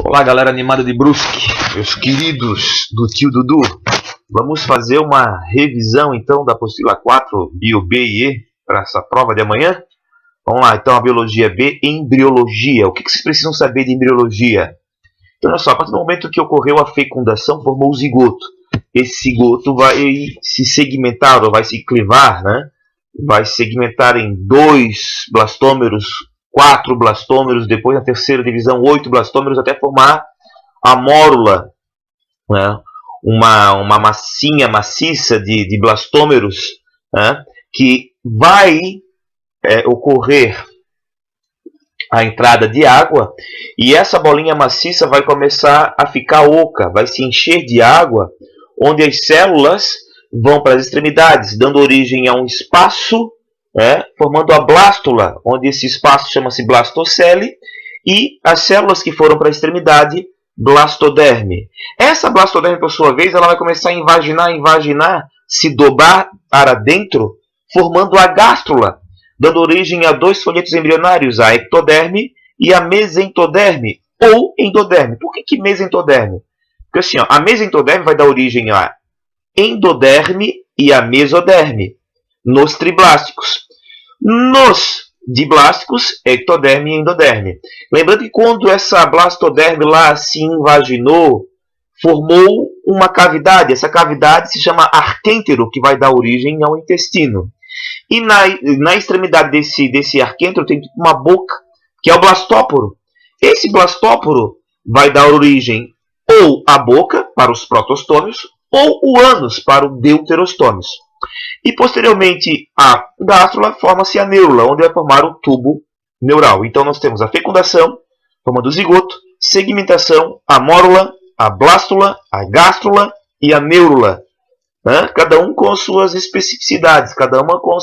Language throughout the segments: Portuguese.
Olá, galera animada de Brusque, meus queridos do tio Dudu. Vamos fazer uma revisão então da apostila 4, Bio B e E, para essa prova de amanhã. Vamos lá, então a biologia B, embriologia. O que vocês precisam saber de embriologia? Então, olha só, a partir do momento que ocorreu a fecundação, formou o zigoto. Esse zigoto vai se segmentar, ou vai se clivar, né? Vai se segmentar em 2 blastômeros, 4 blastômeros, depois na terceira divisão 8 blastômeros, até formar a mórula, né? uma massinha maciça de blastômeros, né? Que vai ocorrer a entrada de água, e essa bolinha maciça vai começar a ficar oca, vai se encher de água, onde as células vão para as extremidades, dando origem a um espaço, formando a blástula, onde esse espaço chama-se blastocele, e as células que foram para a extremidade, blastoderme. Essa blastoderme, por sua vez, ela vai começar a invaginar, se dobrar para dentro, formando a gástrula, dando origem a 2 folhetos embrionários, a ectoderme e a mesentoderme, ou endoderme. Por que mesentoderme? Porque assim, a mesentoderme vai dar origem a endoderme e a mesoderme, nos triblásticos. Nos diblásticos, ectoderme e endoderme. Lembrando que quando essa blastoderme lá se invaginou, formou uma cavidade. Essa cavidade se chama arquêntero, que vai dar origem ao intestino. E na extremidade desse arquêntero tem uma boca, que é o blastóporo. Esse blastóporo vai dar origem ou à boca, para os protostômios, ou o ânus, para o deuterostômios. E posteriormente à gástrula forma-se a neurula, onde vai formar o tubo neural. Então nós temos a fecundação, formando o zigoto, segmentação, a mórula, a blástula, a gástrula e a neurula. Cada um com suas especificidades, cada uma com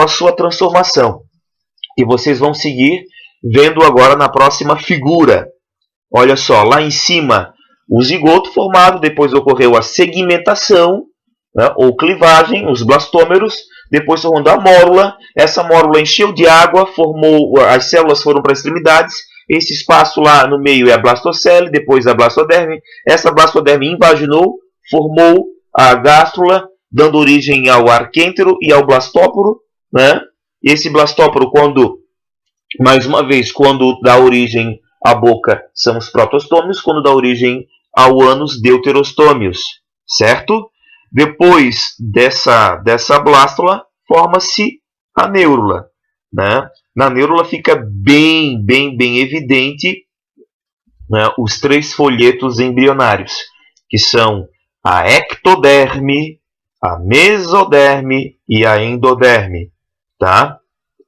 a sua transformação. E vocês vão seguir vendo agora na próxima figura. Olha só, lá em cima o zigoto formado, depois ocorreu a segmentação, ou clivagem, os blastômeros, depois formando a mórula. Essa mórula encheu de água, formou, as células foram para as extremidades. Esse espaço lá no meio é a blastocele, depois a blastoderme. Essa blastoderme invaginou, formou a gástrula, dando origem ao arquêntero e ao blastóporo. Esse blastóporo, mais uma vez, quando dá origem à boca, são os protostômios, quando dá origem ao ânus, deuterostômios, certo? Depois dessa blástula, forma-se a neurula. Na neurula fica bem evidente, os 3 folhetos embrionários, que são a ectoderme, a mesoderme e a endoderme. Tá?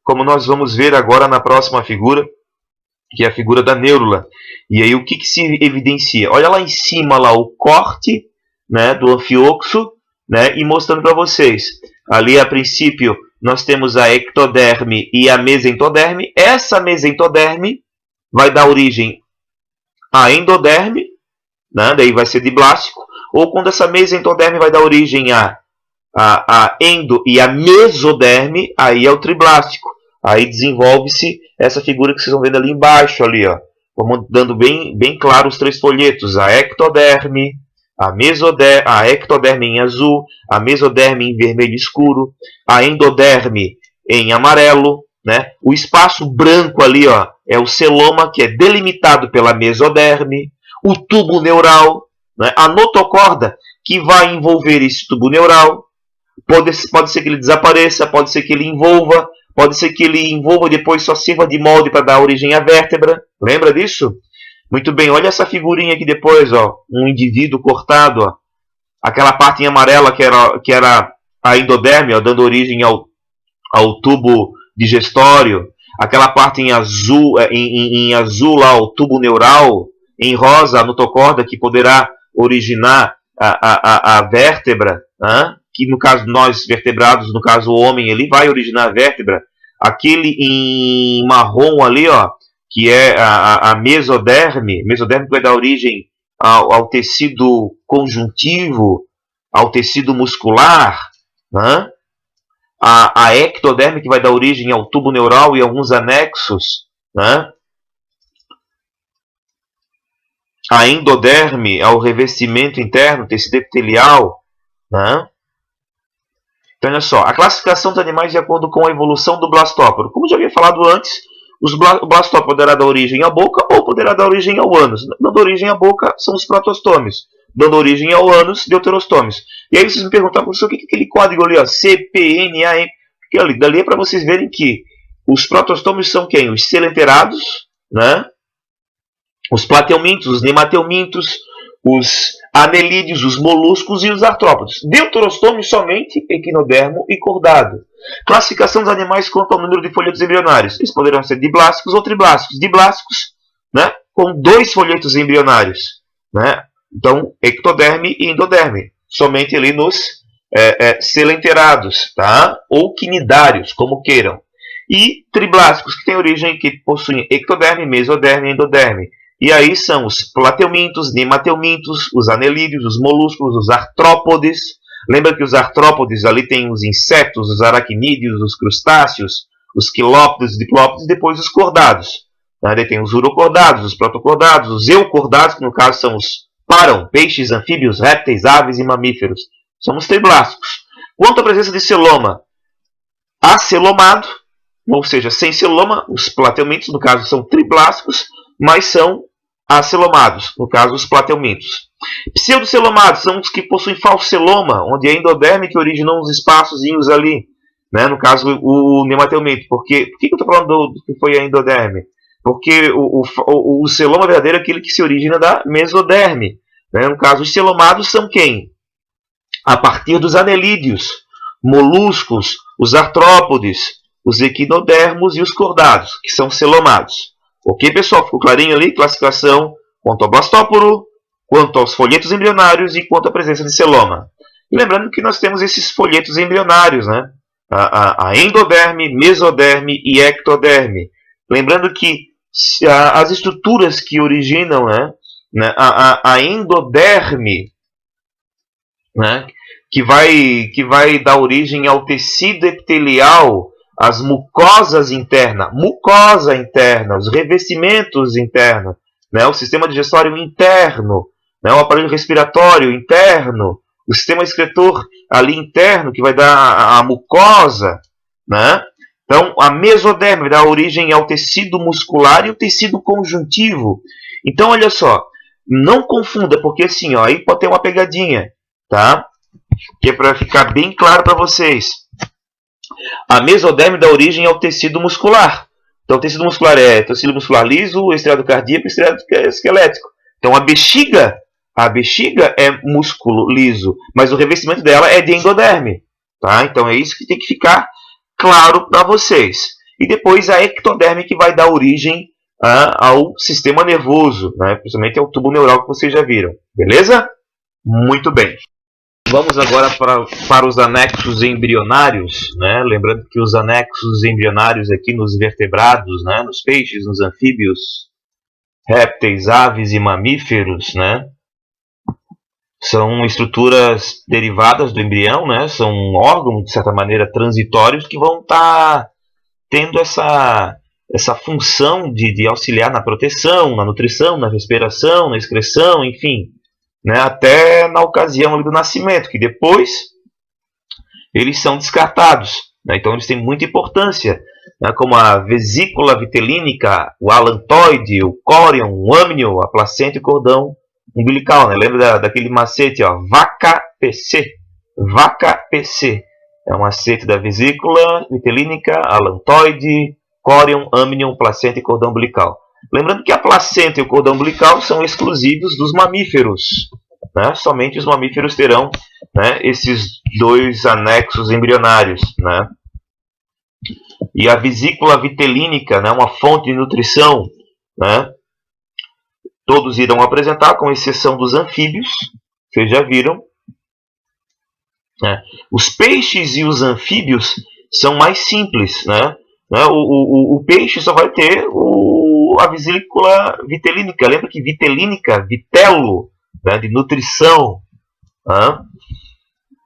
Como nós vamos ver agora na próxima figura, que é a figura da neurula. E aí o que se evidencia? Olha lá em cima lá, o corte, do anfioxo, e mostrando para vocês. Ali a princípio nós temos a ectoderme e a mesentoderme. Essa mesentoderme vai dar origem à endoderme, daí vai ser diblástico. Ou quando essa mesentoderme vai dar origem a endo e a mesoderme, aí é o triblástico. Aí desenvolve-se essa figura que vocês estão vendo ali embaixo, ali, ó. Vamos dando bem claro os 3 folhetos: a ectoderme, a ectoderme em azul, a mesoderme em vermelho escuro, a endoderme em amarelo. O espaço branco ali, ó, é o celoma, que é delimitado pela mesoderme, o tubo neural, a notocorda, que vai envolver esse tubo neural. Pode ser que ele desapareça, pode ser que ele envolva, pode ser que ele envolva e depois só sirva de molde para dar origem à vértebra. Lembra disso? Muito bem, olha essa figurinha aqui depois, ó, um indivíduo cortado, ó. Aquela parte em amarela que era a endoderme, ó, dando origem ao tubo digestório. Aquela parte em azul, em azul lá, o tubo neural. Em rosa, a notocorda, que poderá originar a vértebra, que no caso nós vertebrados, no caso o homem, ele vai originar a vértebra. Aquele em marrom ali, ó, que é a mesoderme que vai dar origem ao tecido conjuntivo, ao tecido muscular. A ectoderme, que vai dar origem ao tubo neural e alguns anexos. A endoderme é o revestimento interno, tecido epitelial, né? Então, olha só, a classificação dos animais de acordo com a evolução do blastóporo. Como já havia falado antes, o blastóporo poderá dar origem à boca ou poderá dar origem ao ânus. Dando origem à boca são os protostômios. Dando origem ao ânus, deuterostômios. E aí vocês me perguntam, professor, o que é aquele código ali, ó, CPNAM? Dali é para vocês verem que os protostômios são quem? Os selenterados, né? Os plateumintos, os nemateumintos, os anelídeos, os moluscos e os artrópodes. Deuterostômios somente equinodermo e cordado. Classificação dos animais quanto ao número de folhetos embrionários. Eles poderão ser diblásticos ou triblásticos. Diblásticos, né, com 2 folhetos embrionários, né? Então, ectoderme e endoderme. Somente ali nos selenterados, tá? Ou quinidários, como queiram. E triblásticos, que têm origem, que possuem ectoderme, mesoderme e endoderme. E aí são os plateumintos, nemateumintos, os anelídeos, os molúsculos, os artrópodes. Lembra que os artrópodes ali tem os insetos, os aracnídeos, os crustáceos, os quilópodes, os diplópodes e depois os cordados. Aí tem os urocordados, os protocordados, os eucordados, que no caso são os parão, peixes, anfíbios, répteis, aves e mamíferos. São os triblásticos. Quanto à presença de celoma, acelomado, ou seja, sem celoma, os plateumintos, no caso, são triblásticos, mas são acelomados, no caso, os plateumintos. Pseudocelomados são os que possuem falceloma, onde é endoderme que originou uns espaçozinhos ali, né? No caso, o nematelmito. Por que eu estou falando do que foi a endoderme? Porque o celoma verdadeiro é aquele que se origina da mesoderme, né? No caso, os celomados são quem? A partir dos anelídeos, moluscos, os artrópodes, os equinodermos e os cordados, que são celomados. Ok, pessoal? Ficou clarinho ali? Classificação quanto ao blastóporo, quanto aos folhetos embrionários e quanto à presença de celoma. E lembrando que nós temos esses folhetos embrionários, né? A endoderme, mesoderme e ectoderme. Lembrando que as estruturas que originam, né, a endoderme, né, que vai dar origem ao tecido epitelial, as mucosas internas, os revestimentos internos, né, o sistema digestório interno, né, o aparelho respiratório interno, o sistema excretor ali interno, que vai dar a mucosa, né? Então, a mesoderme vai dar origem ao tecido muscular e o tecido conjuntivo. Então, olha só, não confunda, porque assim, ó, aí pode ter uma pegadinha, tá? Que é para ficar bem claro para vocês. A mesoderme dá origem ao tecido muscular. Então, o tecido muscular é tecido muscular liso, o estriado cardíaco e o estriado esquelético. Então, a bexiga é músculo liso, mas o revestimento dela é de endoderme. Tá? Então, é isso que tem que ficar claro para vocês. E depois a ectoderme que vai dar origem ao sistema nervoso, né? Principalmente ao tubo neural que vocês já viram. Beleza? Muito bem. Vamos agora para os anexos embrionários, né? Lembrando que os anexos embrionários aqui nos vertebrados, né? Nos peixes, nos anfíbios, répteis, aves e mamíferos, né? São estruturas derivadas do embrião, né? São órgãos, de certa maneira, transitórios que vão estar tendo essa função de auxiliar na proteção, na nutrição, na respiração, na excreção, enfim, né? Até na ocasião ali do nascimento, que depois eles são descartados, né? Então eles têm muita importância, né? Como a vesícula vitelínica, o alantoide, o córion, o âmnio, a placenta e o cordão umbilical, né? Lembra daquele macete, ó, VACA-PC. VACA-PC. É um macete da vesícula vitelínica, alantoide, córion, âmnion, placenta e cordão umbilical. Lembrando que a placenta e o cordão umbilical são exclusivos dos mamíferos, né? Somente os mamíferos terão, né, esses dois anexos embrionários, né? E a vesícula vitelínica, né, uma fonte de nutrição, né? Todos irão apresentar, com exceção dos anfíbios, vocês já viram. Né? Os peixes e os anfíbios são mais simples, né? O peixe só vai ter a vesícula vitelínica. Lembra que vitelínica, vitelo, né, de nutrição. Né?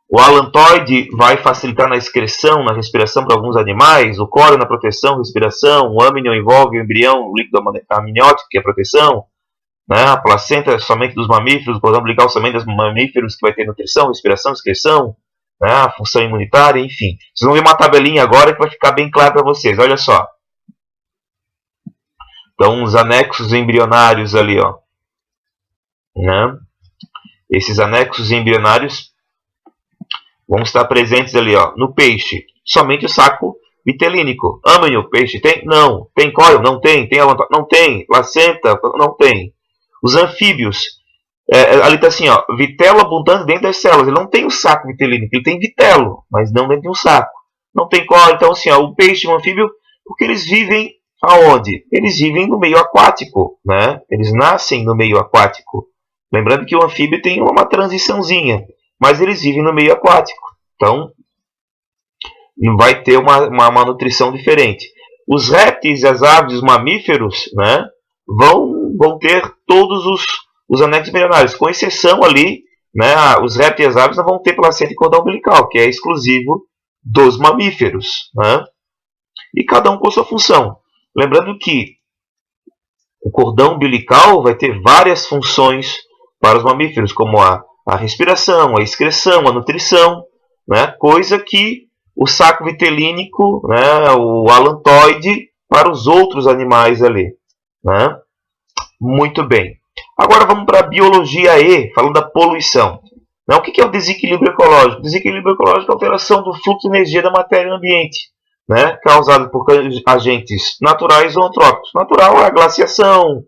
O alantoide vai facilitar na excreção, na respiração para alguns animais. O córion na proteção, respiração. O âmnion envolve o embrião, o líquido amniótico, que é a proteção. né? A placenta somente dos mamíferos, o cordão umbilical somente dos mamíferos, que vai ter nutrição, respiração, excreção, né? A função imunitária, enfim. Vocês vão ver uma tabelinha agora que vai ficar bem claro para vocês. Olha só. Então, os anexos embrionários ali, ó, né? Esses anexos embrionários vão estar presentes ali, ó, no peixe. Somente o saco vitelínico. Âmago, o peixe tem? Não. Tem córeo? Não tem. Tem avanto? Não tem. Placenta? Não tem. Os anfíbios, ali está assim, ó, vitelo abundante dentro das células. Ele não tem o saco vitelínico, ele tem vitelo, mas não dentro de um saco. Não tem córeo. Então, assim, ó, o peixe e o anfíbio, porque eles vivem aonde? Eles vivem no meio aquático, né? Eles nascem no meio aquático. Lembrando que o anfíbio tem uma transiçãozinha, mas eles vivem no meio aquático. Então, vai ter uma nutrição diferente. Os répteis, as aves, os mamíferos, né, vão ter todos os anexos embrionários, com exceção ali, né, os répteis e as aves não vão ter placenta e cordão umbilical, que é exclusivo dos mamíferos, né? E cada um com sua função. Lembrando que o cordão umbilical vai ter várias funções para os mamíferos, como a respiração, a excreção, a nutrição, né? Coisa que o saco vitelínico, né, o alantoide, para os outros animais ali, né? Muito bem. Agora vamos para a biologia E, falando da poluição. O que é o desequilíbrio ecológico? O desequilíbrio ecológico é a alteração do fluxo de energia da matéria no ambiente, né, causado por agentes naturais ou antrópicos. Natural é a glaciação,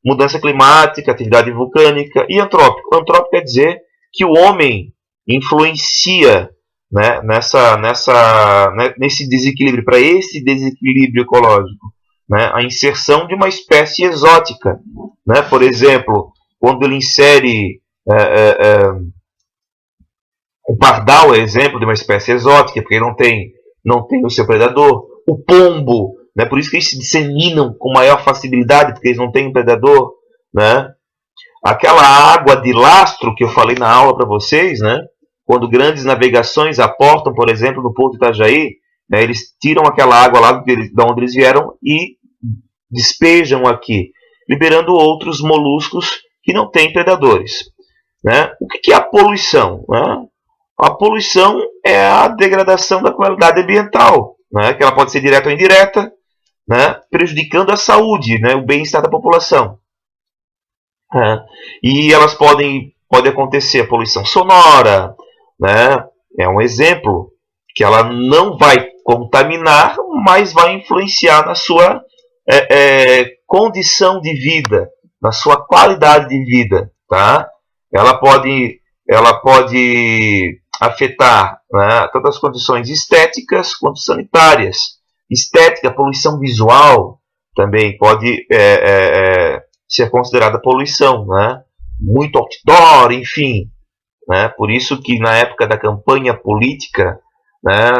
mudança climática, atividade vulcânica, e antrópico. Antrópico quer dizer que o homem influencia, né, nesse desequilíbrio, para esse desequilíbrio ecológico, né, a inserção de uma espécie exótica, né, por exemplo, quando ele insere o pardal é exemplo de uma espécie exótica, porque não tem o seu predador. O pombo, né, por isso que eles se disseminam com maior facilidade, porque eles não têm um predador, né? Aquela água de lastro que eu falei na aula para vocês, né? Quando grandes navegações aportam, por exemplo, no Porto de Itajaí, né, eles tiram aquela água lá de onde eles vieram e despejam aqui, liberando outros moluscos que não têm predadores, né? O que é a poluição, né? A poluição é a degradação da qualidade ambiental, né? Que ela pode ser direta ou indireta, né? Prejudicando a saúde, né? O bem-estar da população. E elas pode acontecer a poluição sonora, né? É um exemplo que ela não vai contaminar, mas vai influenciar na sua condição de vida, na sua qualidade de vida, tá? Ela pode afetar, né, tanto as condições estéticas quanto sanitárias. Estética, poluição visual também pode ser considerada poluição, né? Muito outdoor, enfim, né? Por isso que na época da campanha política, né,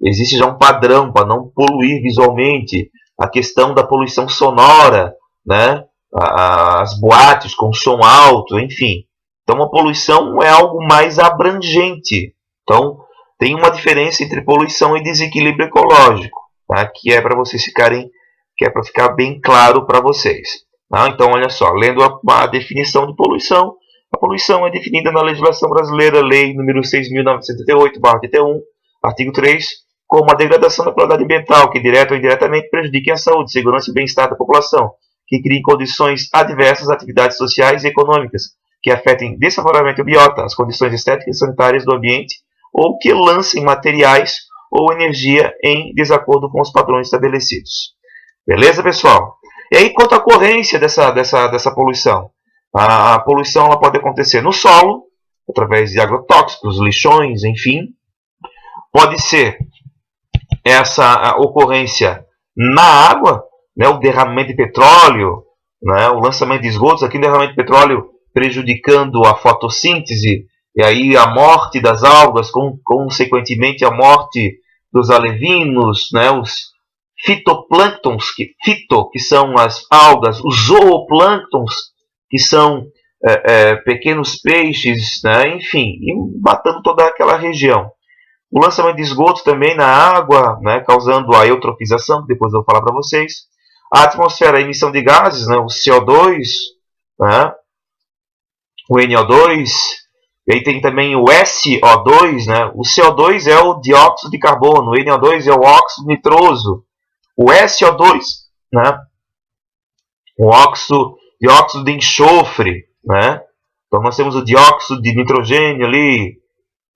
existe já um padrão para não poluir visualmente. A questão da poluição sonora, né? As boates com som alto, enfim. Então, a poluição é algo mais abrangente. Então, tem uma diferença entre poluição e desequilíbrio ecológico, tá? Que é para vocês ficarem, que é para ficar bem claro para vocês. Tá? Então, olha só, lendo a definição de poluição, a poluição é definida na legislação brasileira, Lei número 6.978/81, artigo 3, como a degradação da qualidade ambiental que, direta ou indiretamente, prejudique a saúde, segurança e bem-estar da população, que crie condições adversas às atividades sociais e econômicas, que afetem desfavoravelmente o biota, as condições estéticas e sanitárias do ambiente, ou que lancem materiais ou energia em desacordo com os padrões estabelecidos. Beleza, pessoal? E aí, quanto à ocorrência dessa poluição? A poluição ela pode acontecer no solo, através de agrotóxicos, lixões, enfim. Pode ser essa ocorrência na água, né, o derramamento de petróleo, né, o lançamento de esgotos, aqui o derramamento de petróleo prejudicando a fotossíntese, e aí a morte das algas, consequentemente a morte dos alevinos, né, os fitoplânctons, que são as algas, os zooplânctons, que são pequenos peixes, né, enfim, e matando toda aquela região. O lançamento de esgoto também na água, né, causando a eutrofização, que depois eu vou falar para vocês. A atmosfera, a emissão de gases, né, o CO2, né? O NO2, e aí tem também o SO2, né? O CO2 é o dióxido de carbono, o NO2 é o óxido nitroso, o SO2, né? O dióxido de enxofre, né? Então nós temos o dióxido de nitrogênio ali,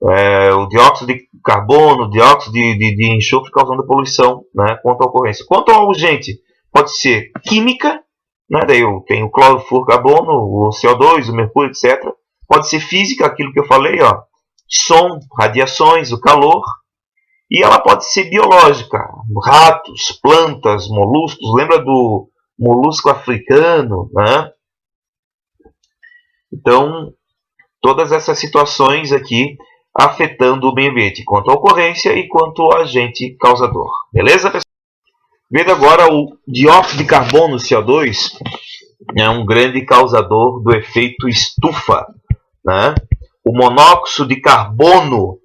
o dióxido de carbono, o dióxido de enxofre causando poluição, né? Quanto à ocorrência. Quanto ao agente, pode ser química, né? Daí eu tenho o clorofluorcarbono, o CO2, o mercúrio, etc. Pode ser física, aquilo que eu falei, ó, som, radiações, o calor. E ela pode ser biológica, ratos, plantas, moluscos. Lembra do molusco africano, né? Então, todas essas situações aqui afetando o meio ambiente, quanto à ocorrência e quanto ao agente causador. Beleza, pessoal? Vendo agora o dióxido de carbono, CO2, é um grande causador do efeito estufa, né? O monóxido de carbono,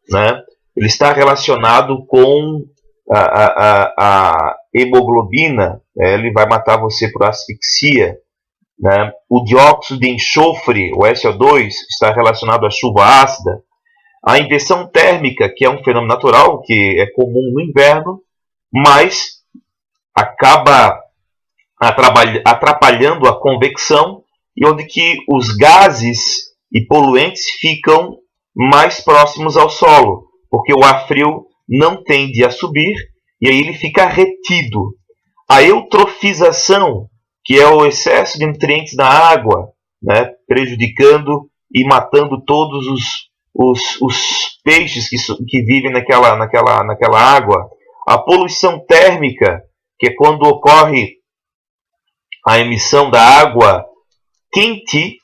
né? Ele está relacionado com a hemoglobina, né? Ele vai matar você por asfixia, né? O dióxido de enxofre, o SO2, está relacionado à chuva ácida. A inversão térmica, que é um fenômeno natural, que é comum no inverno, mas acaba atrapalhando a convecção, e onde que os gases e poluentes ficam mais próximos ao solo, porque o ar frio não tende a subir, e aí ele fica retido. A eutrofização, que é o excesso de nutrientes na água, né, prejudicando e matando todos os peixes que vivem naquela água. A poluição térmica, que é quando ocorre a emissão da água quente,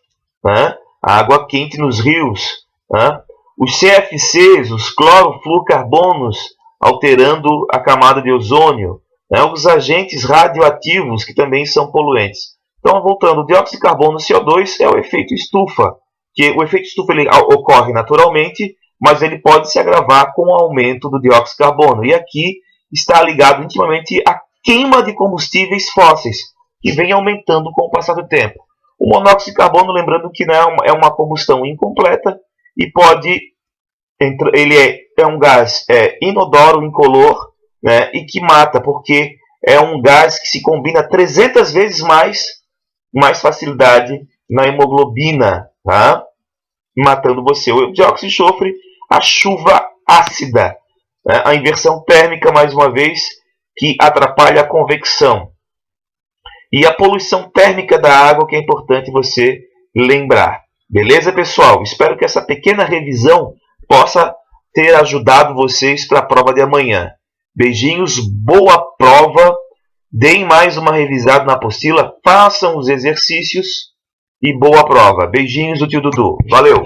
né, a água quente nos rios, né, os CFCs, os clorofluorcarbonos, alterando a camada de ozônio, né, os agentes radioativos, que também são poluentes. Então, voltando, o dióxido de carbono, CO2, é o efeito estufa, que o efeito estufa ele ocorre naturalmente, mas ele pode se agravar com o aumento do dióxido de carbono. E aqui está ligado intimamente à queima de combustíveis fósseis, que vem aumentando com o passar do tempo. O monóxido de carbono, lembrando que não é uma combustão incompleta e ele é um gás inodoro, incolor, né, e que mata, porque é um gás que se combina 300 vezes mais facilidade na hemoglobina, tá? Matando você. O dióxido de enxofre, a chuva ácida, né? A inversão térmica, mais uma vez, que atrapalha a convecção. E a poluição térmica da água, que é importante você lembrar. Beleza, pessoal? Espero que essa pequena revisão possa ter ajudado vocês para a prova de amanhã. Beijinhos, boa prova. Deem mais uma revisada na apostila, façam os exercícios e boa prova. Beijinhos do tio Dudu. Valeu!